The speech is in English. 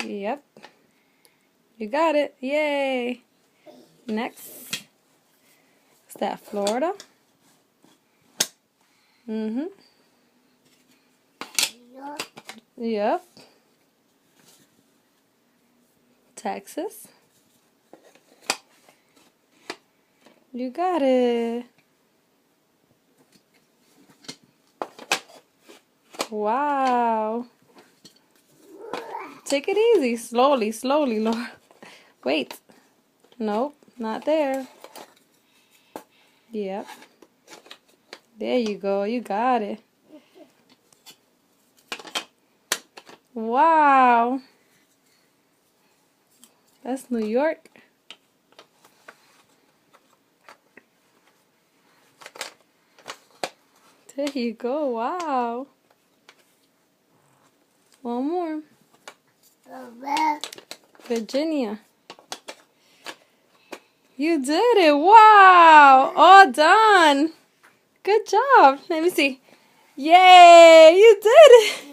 Yep. You got it. Yay. Next. Is that Florida? Mm-hmm. Yep. Texas. You got it. Wow. Take it easy. Slowly, slowly, Laura. Wait. Nope, not there. Yep. There you go. You got it. Wow. That's New York. There you go. Wow. One more. Virginia. You did it. Wow. All done. Good job. Let me see. Yay. You did it.